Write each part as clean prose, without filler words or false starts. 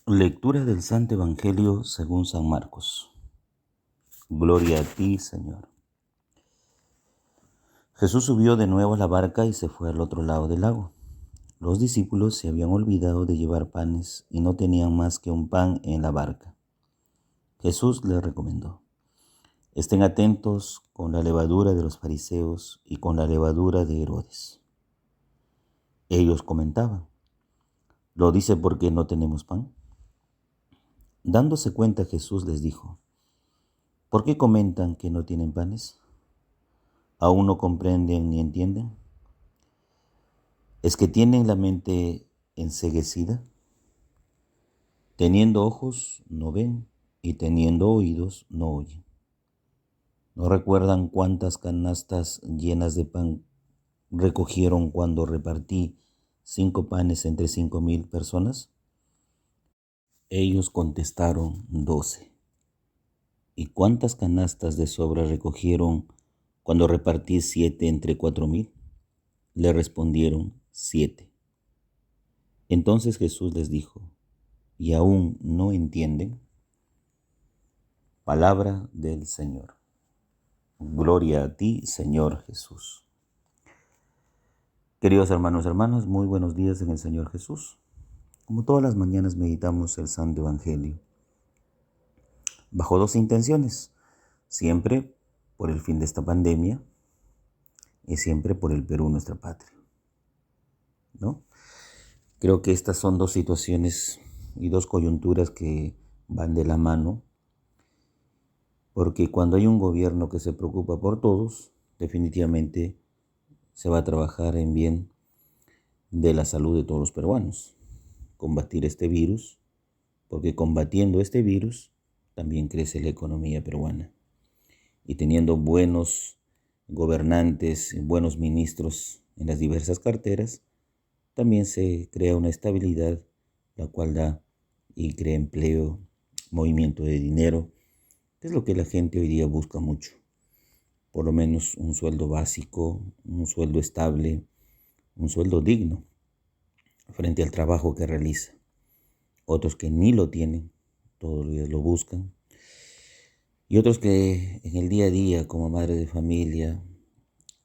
Lectura del Santo Evangelio según San Marcos. Gloria a ti, Señor. Jesús subió de nuevo a la barca y se fue al otro lado del lago. Los discípulos se habían olvidado de llevar panes y no tenían más que un pan en la barca. Jesús les recomendó: estén atentos con la levadura de los fariseos y con la levadura de Herodes. Ellos comentaban: ¿lo dice porque no tenemos pan? Dándose cuenta, Jesús les dijo: ¿por qué comentan que no tienen panes? ¿Aún no comprenden ni entienden? ¿Es que tienen la mente enceguecida? Teniendo ojos no ven y teniendo oídos no oyen. ¿No recuerdan cuántas canastas llenas de pan recogieron cuando repartí 5 panes entre 5,000 personas? Ellos contestaron: 12. ¿Y cuántas canastas de sobra recogieron cuando repartí 7 entre 4,000? Le respondieron: 7. Entonces Jesús les dijo: ¿y aún no entienden? Palabra del Señor. Gloria a ti, Señor Jesús. Queridos hermanos y hermanas, muy buenos días en el Señor Jesús. Como todas las mañanas meditamos el Santo Evangelio bajo 2 intenciones: siempre por el fin de esta pandemia y siempre por el Perú, nuestra patria, ¿no? Creo que estas son 2 situaciones y 2 coyunturas que van de la mano, porque cuando hay un gobierno que se preocupa por todos, definitivamente se va a trabajar en bien de la salud de todos los peruanos, combatir este virus, porque combatiendo este virus también crece la economía peruana. Y teniendo buenos gobernantes, buenos ministros en las diversas carteras, también se crea una estabilidad, la cual da y crea empleo, movimiento de dinero, que es lo que la gente hoy día busca mucho. Por lo menos un sueldo básico, un sueldo estable, un sueldo digno frente al trabajo que realiza. Otros que ni lo tienen, todos los días lo buscan. Y otros que en el día a día, como madre de familia,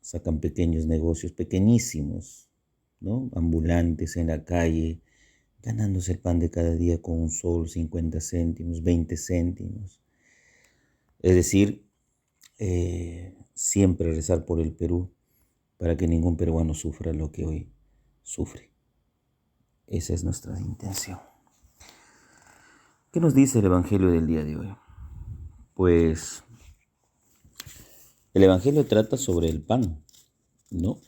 sacan pequeños negocios, pequeñísimos, ¿no? Ambulantes en la calle, ganándose el pan de cada día con un sol, 50 céntimos, 20 céntimos. Es decir, siempre rezar por el Perú para que ningún peruano sufra lo que hoy sufre. Esa es nuestra intención. ¿Qué nos dice el Evangelio del día de hoy? Pues el Evangelio trata sobre el pan, ¿no?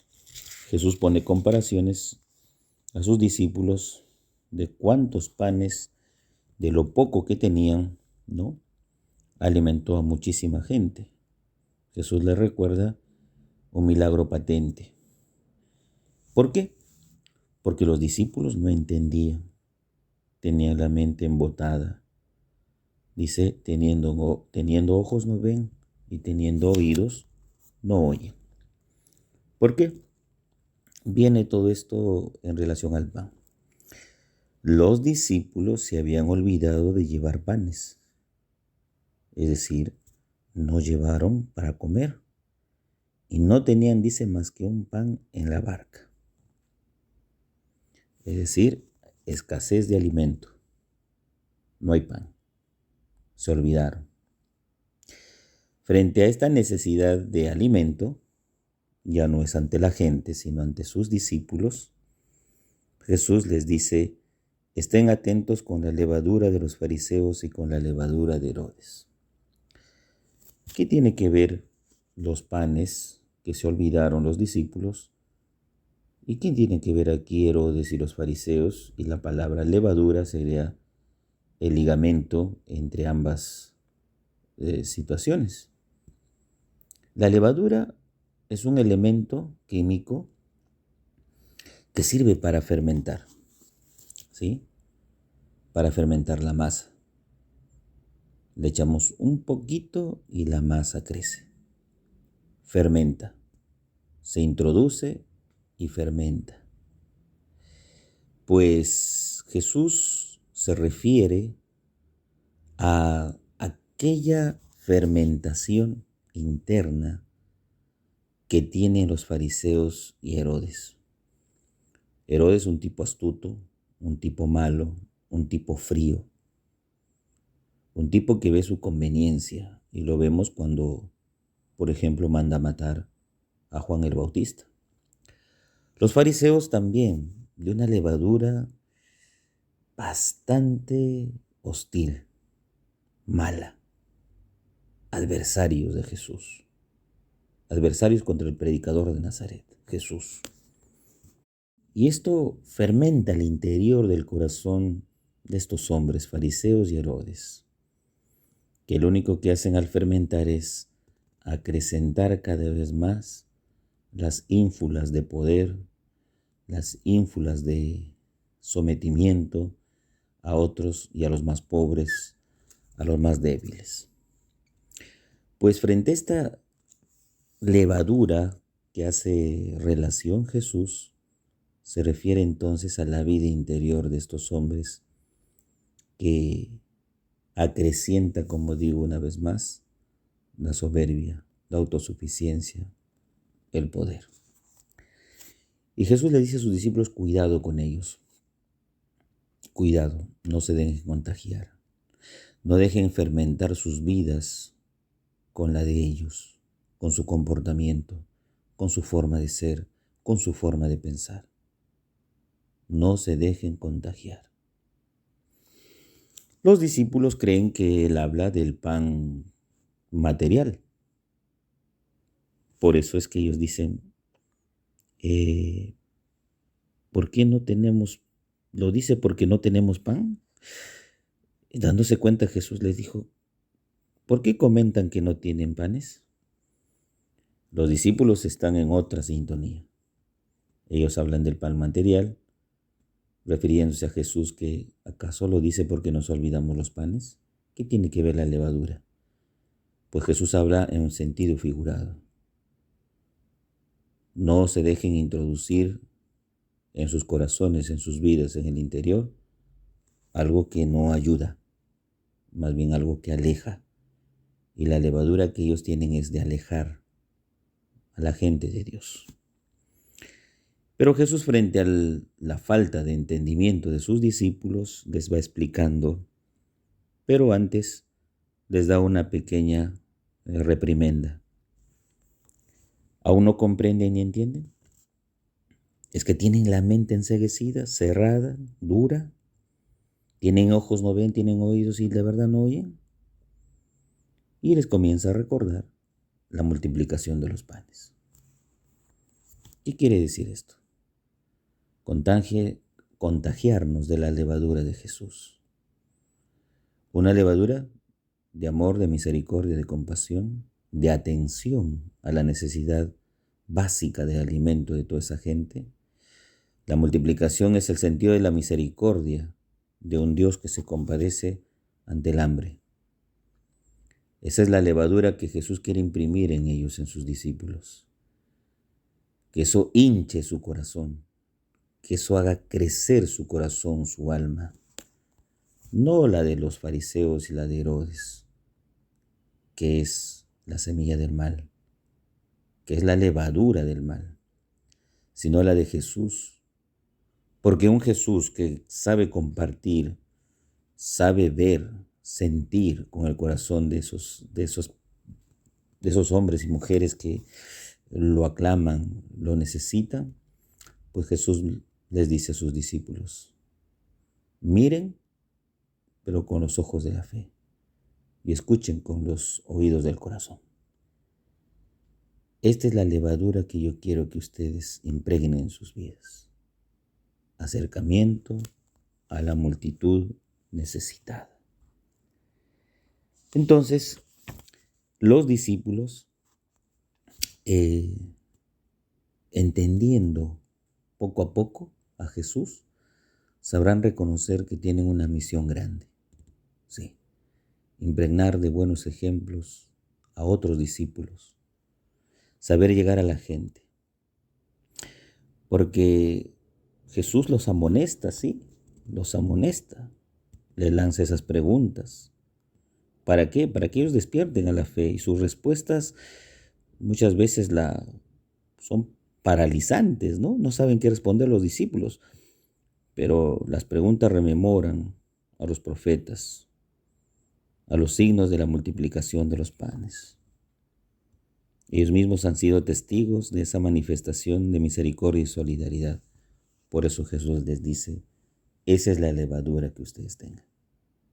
Jesús pone comparaciones a sus discípulos de cuántos panes, de lo poco que tenían, ¿no? Alimentó a muchísima gente. Jesús les recuerda un milagro patente. ¿Por qué? Porque los discípulos no entendían, tenían la mente embotada. Dice, teniendo ojos no ven y teniendo oídos no oyen. ¿Por qué? Viene todo esto en relación al pan. Los discípulos se habían olvidado de llevar panes, es decir, no llevaron para comer y no tenían, dice, más que un pan en la barca. Es decir, escasez de alimento, no hay pan, se olvidaron. Frente a esta necesidad de alimento, ya no es ante la gente, sino ante sus discípulos, Jesús les dice: estén atentos con la levadura de los fariseos y con la levadura de Herodes. ¿Qué tiene que ver los panes que se olvidaron los discípulos? ¿Y qué tiene que ver aquí Herodes y los fariseos? Y la palabra levadura sería el ligamento entre ambas situaciones. La levadura es un elemento químico que sirve para fermentar, ¿sí? Para fermentar la masa. Le echamos un poquito y la masa crece. Fermenta. Se introduce y fermenta. Pues Jesús se refiere a aquella fermentación interna que tienen los fariseos y Herodes. Herodes, un tipo astuto, un tipo malo, un tipo frío, un tipo que ve su conveniencia, y lo vemos cuando, por ejemplo, manda matar a Juan el Bautista. Los fariseos también, de una levadura bastante hostil, mala, adversarios de Jesús, adversarios contra el predicador de Nazaret, Jesús. Y esto fermenta el interior del corazón de estos hombres, fariseos y Herodes, que lo único que hacen al fermentar es acrecentar cada vez más las ínfulas de poder, las ínfulas de sometimiento a otros y a los más pobres, a los más débiles. Pues frente a esta levadura que hace relación Jesús, se refiere entonces a la vida interior de estos hombres que acrecienta, como digo una vez más, la soberbia, la autosuficiencia, el poder. Y Jesús le dice a sus discípulos, cuidado con ellos. Cuidado, no se dejen contagiar. No dejen fermentar sus vidas con la de ellos, con su comportamiento, con su forma de ser, con su forma de pensar. No se dejen contagiar. Los discípulos creen que él habla del pan material. Por eso es que ellos dicen, ¿por qué no tenemos? Lo dice porque no tenemos pan. Y dándose cuenta, Jesús les dijo, ¿por qué comentan que no tienen panes? Los discípulos están en otra sintonía. Ellos hablan del pan material, refiriéndose a Jesús, que ¿acaso lo dice porque nos olvidamos los panes? ¿Qué tiene que ver la levadura? Pues Jesús habla en un sentido figurado. No se dejen introducir en sus corazones, en sus vidas, en el interior, algo que no ayuda, más bien algo que aleja. Y la levadura que ellos tienen es de alejar a la gente de Dios. Pero Jesús, frente a la falta de entendimiento de sus discípulos, les va explicando, pero antes les da una pequeña reprimenda. ¿Aún no comprenden ni entienden? Es que tienen la mente enceguecida, cerrada, dura. Tienen ojos, no ven, tienen oídos y de verdad no oyen. Y les comienza a recordar la multiplicación de los panes. ¿Qué quiere decir esto? Contagiarnos de la levadura de Jesús. Una levadura de amor, de misericordia, de compasión, de atención a la necesidad básica de alimento de toda esa gente. La multiplicación es el sentido de la misericordia de un Dios que se compadece ante el hambre. Esa es la levadura que Jesús quiere imprimir en ellos, en sus discípulos. Que eso hinche su corazón, que eso haga crecer su corazón, su alma. No la de los fariseos y la de Herodes, que es la semilla del mal, que es la levadura del mal, sino la de Jesús. Porque un Jesús que sabe compartir, sabe ver, sentir con el corazón de esos hombres y mujeres que lo aclaman, lo necesitan, pues Jesús les dice a sus discípulos, miren, pero con los ojos de la fe, y escuchen con los oídos del corazón. Esta es la levadura que yo quiero que ustedes impregnen en sus vidas. Acercamiento a la multitud necesitada. Entonces, los discípulos, entendiendo poco a poco a Jesús, sabrán reconocer que tienen una misión grande. Sí, impregnar de buenos ejemplos a otros discípulos, saber llegar a la gente. Porque Jesús los amonesta, sí, los amonesta. les lanza esas preguntas. ¿Para qué? Para que ellos despierten a la fe, y sus respuestas muchas veces son paralizantes, ¿no? No saben qué responder los discípulos, pero las preguntas rememoran a los profetas, a los signos de la multiplicación de los panes. Ellos mismos han sido testigos de esa manifestación de misericordia y solidaridad. Por eso Jesús les dice, esa es la levadura que ustedes tengan.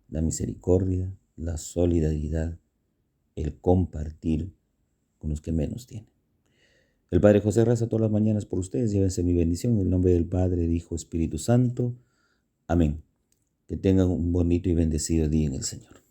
La misericordia, la solidaridad, el compartir con los que menos tienen. El Padre José reza todas las mañanas por ustedes. Llévense mi bendición en el nombre del Padre, del Hijo, Espíritu Santo. Amén. Que tengan un bonito y bendecido día en el Señor.